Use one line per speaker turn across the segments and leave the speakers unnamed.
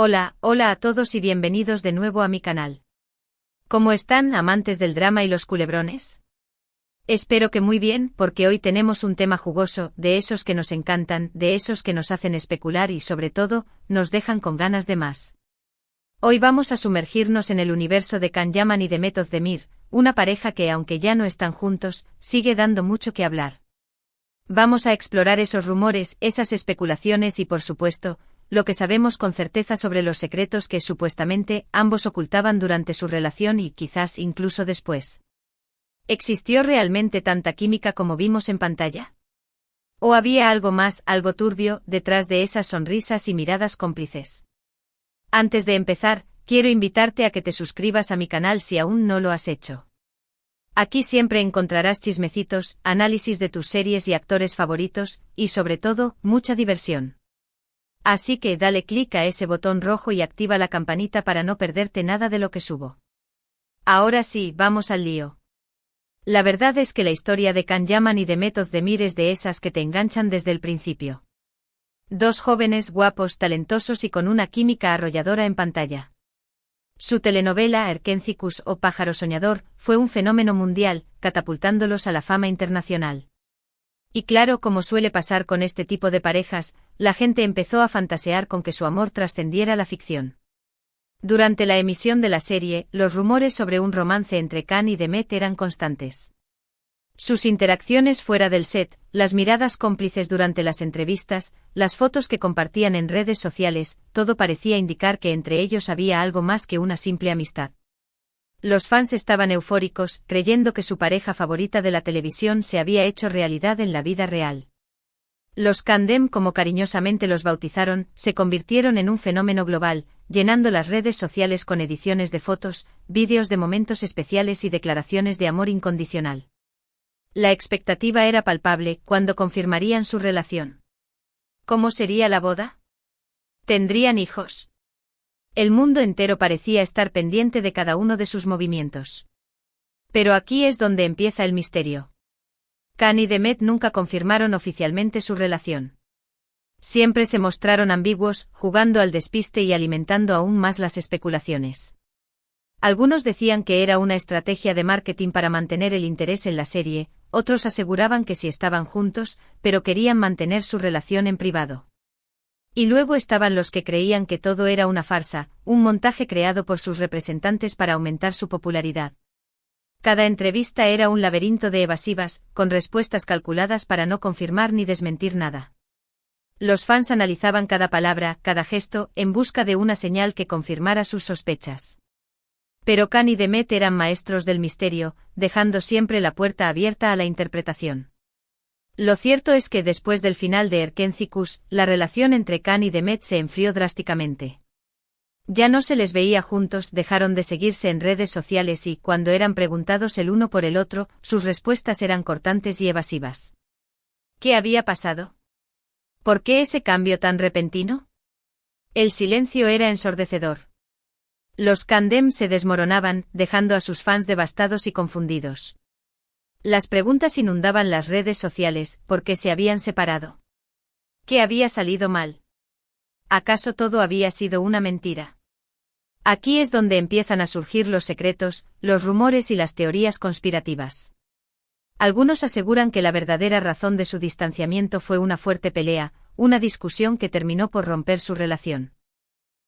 Hola a todos y bienvenidos de nuevo a mi canal. ¿Cómo están, amantes del drama y los culebrones? Espero que muy bien, porque hoy tenemos un tema jugoso, de esos que nos encantan, de esos que nos hacen especular y sobre todo, nos dejan con ganas de más. Hoy vamos a sumergirnos en el universo de Can Yaman y Demet Özdemir, una pareja que aunque ya no están juntos, sigue dando mucho que hablar. Vamos a explorar esos rumores, esas especulaciones y por supuesto, lo que sabemos con certeza sobre los secretos que supuestamente ambos ocultaban durante su relación y quizás incluso después. ¿Existió realmente tanta química como vimos en pantalla? ¿O había algo más, algo turbio, detrás de esas sonrisas y miradas cómplices? Antes de empezar, quiero invitarte a que te suscribas a mi canal si aún no lo has hecho. Aquí siempre encontrarás chismecitos, análisis de tus series y actores favoritos, y sobre todo, mucha diversión. Así que dale clic a ese botón rojo y activa la campanita para no perderte nada de lo que subo. Ahora sí, vamos al lío. La verdad es que la historia de Can Yaman y Demet Özdemir es de esas que te enganchan desde el principio. Dos jóvenes guapos, talentosos y con una química arrolladora en pantalla. Su telenovela Erkencikus o Pájaro Soñador fue un fenómeno mundial, catapultándolos a la fama internacional. Y claro, como suele pasar con este tipo de parejas, la gente empezó a fantasear con que su amor trascendiera la ficción. Durante la emisión de la serie, los rumores sobre un romance entre Can y Demet eran constantes. Sus interacciones fuera del set, las miradas cómplices durante las entrevistas, las fotos que compartían en redes sociales, todo parecía indicar que entre ellos había algo más que una simple amistad. Los fans estaban eufóricos, creyendo que su pareja favorita de la televisión se había hecho realidad en la vida real. Los Candem, como cariñosamente los bautizaron, se convirtieron en un fenómeno global, llenando las redes sociales con ediciones de fotos, vídeos de momentos especiales y declaraciones de amor incondicional. La expectativa era palpable cuando confirmarían su relación. ¿Cómo sería la boda? ¿Tendrían hijos? El mundo entero parecía estar pendiente de cada uno de sus movimientos. Pero aquí es donde empieza el misterio. Can y Demet nunca confirmaron oficialmente su relación. Siempre se mostraron ambiguos, jugando al despiste y alimentando aún más las especulaciones. Algunos decían que era una estrategia de marketing para mantener el interés en la serie, otros aseguraban que sí estaban juntos, pero querían mantener su relación en privado. Y luego estaban los que creían que todo era una farsa, un montaje creado por sus representantes para aumentar su popularidad. Cada entrevista era un laberinto de evasivas, con respuestas calculadas para no confirmar ni desmentir nada. Los fans analizaban cada palabra, cada gesto, en busca de una señal que confirmara sus sospechas. Pero Can y Demet eran maestros del misterio, dejando siempre la puerta abierta a la interpretación. Lo cierto es que después del final de Erkencikus, la relación entre Can y Demet se enfrió drásticamente. Ya no se les veía juntos, dejaron de seguirse en redes sociales y, cuando eran preguntados el uno por el otro, sus respuestas eran cortantes y evasivas. ¿Qué había pasado? ¿Por qué ese cambio tan repentino? El silencio era ensordecedor. Los Candem se desmoronaban, dejando a sus fans devastados y confundidos. Las preguntas inundaban las redes sociales, ¿por qué se habían separado? ¿Qué había salido mal? ¿Acaso todo había sido una mentira? Aquí es donde empiezan a surgir los secretos, los rumores y las teorías conspirativas. Algunos aseguran que la verdadera razón de su distanciamiento fue una fuerte pelea, una discusión que terminó por romper su relación.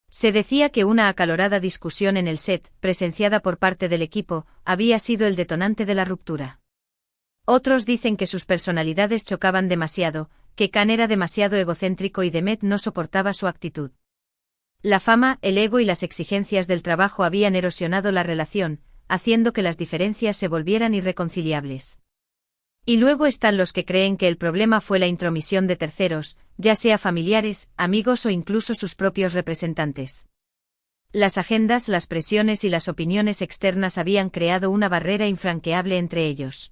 Se decía que una acalorada discusión en el set, presenciada por parte del equipo, había sido el detonante de la ruptura. Otros dicen que sus personalidades chocaban demasiado, que Can era demasiado egocéntrico y Demet no soportaba su actitud. La fama, el ego y las exigencias del trabajo habían erosionado la relación, haciendo que las diferencias se volvieran irreconciliables. Y luego están los que creen que el problema fue la intromisión de terceros, ya sea familiares, amigos o incluso sus propios representantes. Las agendas, las presiones y las opiniones externas habían creado una barrera infranqueable entre ellos.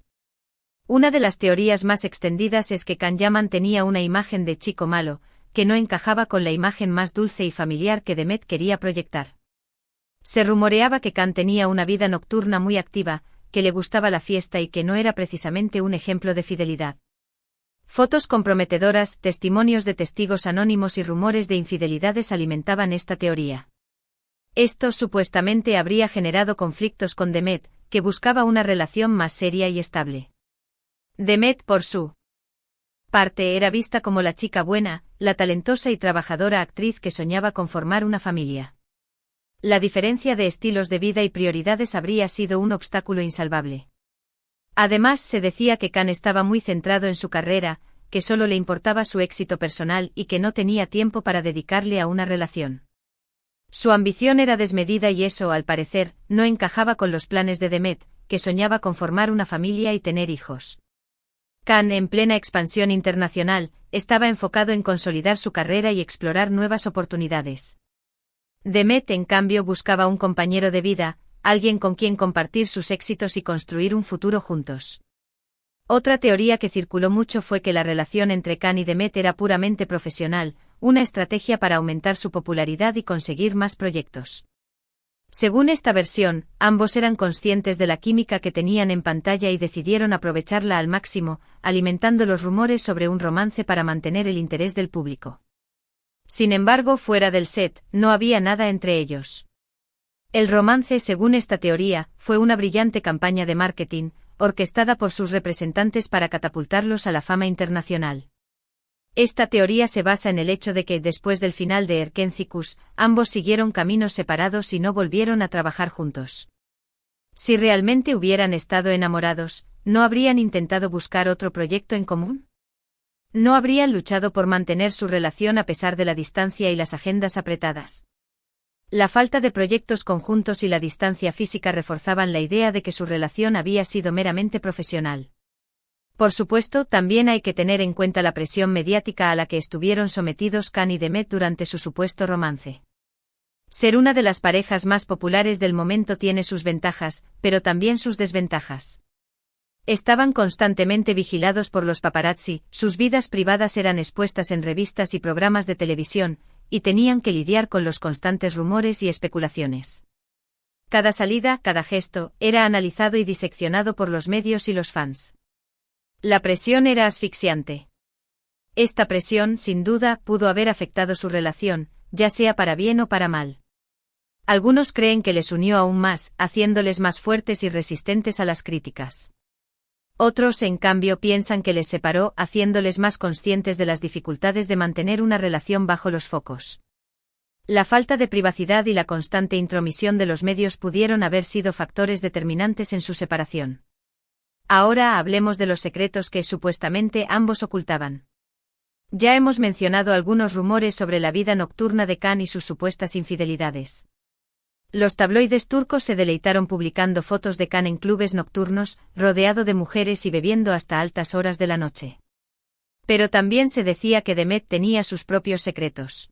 Una de las teorías más extendidas es que Can Yaman tenía una imagen de chico malo, que no encajaba con la imagen más dulce y familiar que Demet quería proyectar. Se rumoreaba que Can tenía una vida nocturna muy activa, que le gustaba la fiesta y que no era precisamente un ejemplo de fidelidad. Fotos comprometedoras, testimonios de testigos anónimos y rumores de infidelidades alimentaban esta teoría. Esto supuestamente habría generado conflictos con Demet, que buscaba una relación más seria y estable. Demet, por su parte, era vista como la chica buena, la talentosa y trabajadora actriz que soñaba con formar una familia. La diferencia de estilos de vida y prioridades habría sido un obstáculo insalvable. Además, se decía que Khan estaba muy centrado en su carrera, que solo le importaba su éxito personal y que no tenía tiempo para dedicarle a una relación. Su ambición era desmedida y eso, al parecer, no encajaba con los planes de Demet, que soñaba con formar una familia y tener hijos. Khan, en plena expansión internacional, estaba enfocado en consolidar su carrera y explorar nuevas oportunidades. Demet, en cambio, buscaba un compañero de vida, alguien con quien compartir sus éxitos y construir un futuro juntos. Otra teoría que circuló mucho fue que la relación entre Khan y Demet era puramente profesional, una estrategia para aumentar su popularidad y conseguir más proyectos. Según esta versión, ambos eran conscientes de la química que tenían en pantalla y decidieron aprovecharla al máximo, alimentando los rumores sobre un romance para mantener el interés del público. Sin embargo, fuera del set, no había nada entre ellos. El romance, según esta teoría, fue una brillante campaña de marketing, orquestada por sus representantes para catapultarlos a la fama internacional. Esta teoría se basa en el hecho de que, después del final de Erkenci-Kuş, ambos siguieron caminos separados y no volvieron a trabajar juntos. Si realmente hubieran estado enamorados, ¿no habrían intentado buscar otro proyecto en común? ¿No habrían luchado por mantener su relación a pesar de la distancia y las agendas apretadas? La falta de proyectos conjuntos y la distancia física reforzaban la idea de que su relación había sido meramente profesional. Por supuesto, también hay que tener en cuenta la presión mediática a la que estuvieron sometidos Khan y Demet durante su supuesto romance. Ser una de las parejas más populares del momento tiene sus ventajas, pero también sus desventajas. Estaban constantemente vigilados por los paparazzi, sus vidas privadas eran expuestas en revistas y programas de televisión, y tenían que lidiar con los constantes rumores y especulaciones. Cada salida, cada gesto, era analizado y diseccionado por los medios y los fans. La presión era asfixiante. Esta presión, sin duda, pudo haber afectado su relación, ya sea para bien o para mal. Algunos creen que les unió aún más, haciéndoles más fuertes y resistentes a las críticas. Otros, en cambio, piensan que les separó, haciéndoles más conscientes de las dificultades de mantener una relación bajo los focos. La falta de privacidad y la constante intromisión de los medios pudieron haber sido factores determinantes en su separación. Ahora hablemos de los secretos que supuestamente ambos ocultaban. Ya hemos mencionado algunos rumores sobre la vida nocturna de Khan y sus supuestas infidelidades. Los tabloides turcos se deleitaron publicando fotos de Khan en clubes nocturnos, rodeado de mujeres y bebiendo hasta altas horas de la noche. Pero también se decía que Demet tenía sus propios secretos.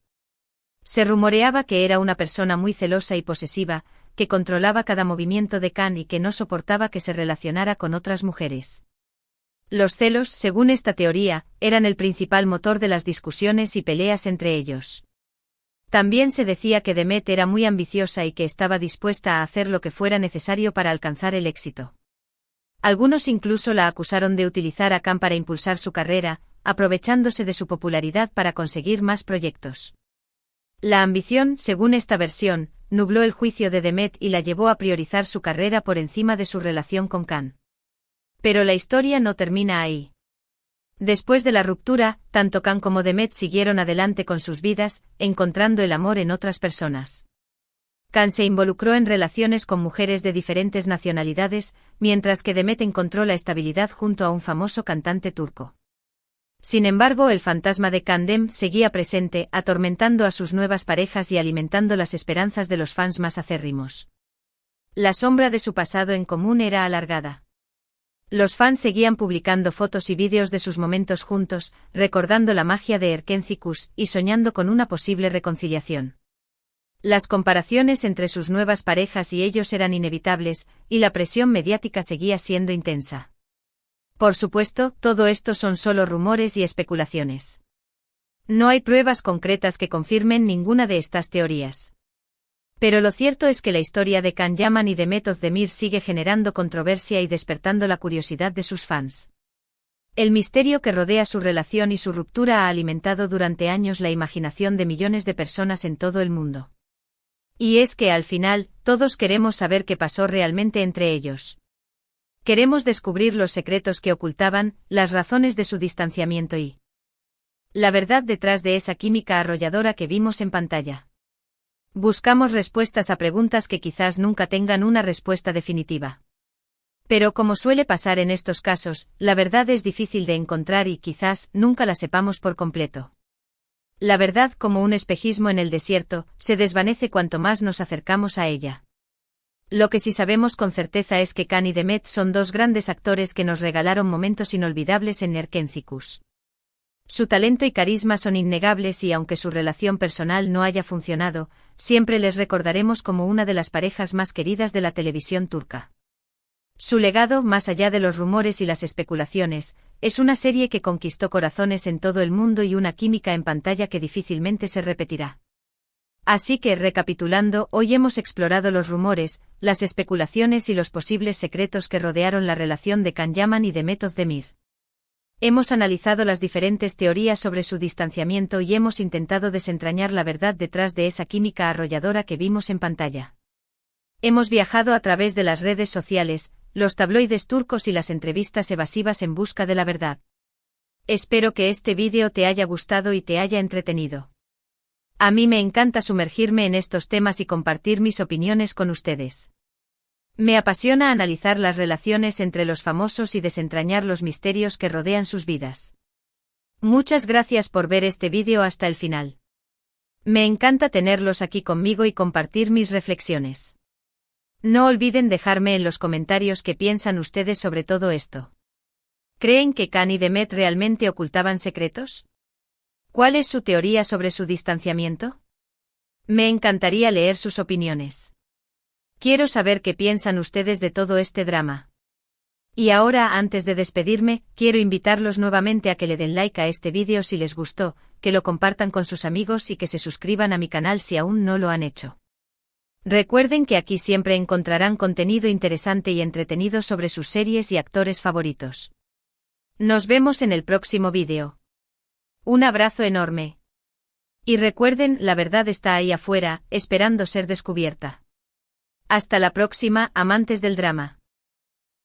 Se rumoreaba que era una persona muy celosa y posesiva, que controlaba cada movimiento de Khan y que no soportaba que se relacionara con otras mujeres. Los celos, según esta teoría, eran el principal motor de las discusiones y peleas entre ellos. También se decía que Demet era muy ambiciosa y que estaba dispuesta a hacer lo que fuera necesario para alcanzar el éxito. Algunos incluso la acusaron de utilizar a Khan para impulsar su carrera, aprovechándose de su popularidad para conseguir más proyectos. La ambición, según esta versión, nubló el juicio de Demet y la llevó a priorizar su carrera por encima de su relación con Khan. Pero la historia no termina ahí. Después de la ruptura, tanto Khan como Demet siguieron adelante con sus vidas, encontrando el amor en otras personas. Khan se involucró en relaciones con mujeres de diferentes nacionalidades, mientras que Demet encontró la estabilidad junto a un famoso cantante turco. Sin embargo, el fantasma de Kandem seguía presente, atormentando a sus nuevas parejas y alimentando las esperanzas de los fans más acérrimos. La sombra de su pasado en común era alargada. Los fans seguían publicando fotos y vídeos de sus momentos juntos, recordando la magia de Erkenci-Kuş y soñando con una posible reconciliación. Las comparaciones entre sus nuevas parejas y ellos eran inevitables, y la presión mediática seguía siendo intensa. Por supuesto, todo esto son solo rumores y especulaciones. No hay pruebas concretas que confirmen ninguna de estas teorías. Pero lo cierto es que la historia de Can Yaman y Demet Özdemir sigue generando controversia y despertando la curiosidad de sus fans. El misterio que rodea su relación y su ruptura ha alimentado durante años la imaginación de millones de personas en todo el mundo. Y es que al final, todos queremos saber qué pasó realmente entre ellos. Queremos descubrir los secretos que ocultaban, las razones de su distanciamiento y la verdad detrás de esa química arrolladora que vimos en pantalla. Buscamos respuestas a preguntas que quizás nunca tengan una respuesta definitiva. Pero como suele pasar en estos casos, la verdad es difícil de encontrar y quizás nunca la sepamos por completo. La verdad, como un espejismo en el desierto, se desvanece cuanto más nos acercamos a ella. Lo que sí sabemos con certeza es que Can y Demet son dos grandes actores que nos regalaron momentos inolvidables en Nerkentzikos. Su talento y carisma son innegables y aunque su relación personal no haya funcionado, siempre les recordaremos como una de las parejas más queridas de la televisión turca. Su legado, más allá de los rumores y las especulaciones, es una serie que conquistó corazones en todo el mundo y una química en pantalla que difícilmente se repetirá. Así que, recapitulando, hoy hemos explorado los rumores, las especulaciones y los posibles secretos que rodearon la relación de Can Yaman y Demet Özdemir. Hemos analizado las diferentes teorías sobre su distanciamiento y hemos intentado desentrañar la verdad detrás de esa química arrolladora que vimos en pantalla. Hemos viajado a través de las redes sociales, los tabloides turcos y las entrevistas evasivas en busca de la verdad. Espero que este vídeo te haya gustado y te haya entretenido. A mí me encanta sumergirme en estos temas y compartir mis opiniones con ustedes. Me apasiona analizar las relaciones entre los famosos y desentrañar los misterios que rodean sus vidas. Muchas gracias por ver este vídeo hasta el final. Me encanta tenerlos aquí conmigo y compartir mis reflexiones. No olviden dejarme en los comentarios qué piensan ustedes sobre todo esto. ¿Creen que Can y Demet realmente ocultaban secretos? ¿Cuál es su teoría sobre su distanciamiento? Me encantaría leer sus opiniones. Quiero saber qué piensan ustedes de todo este drama. Y ahora, antes de despedirme, quiero invitarlos nuevamente a que le den like a este vídeo si les gustó, que lo compartan con sus amigos y que se suscriban a mi canal si aún no lo han hecho. Recuerden que aquí siempre encontrarán contenido interesante y entretenido sobre sus series y actores favoritos. Nos vemos en el próximo vídeo. Un abrazo enorme. Y recuerden, la verdad está ahí afuera, esperando ser descubierta. Hasta la próxima, amantes del drama.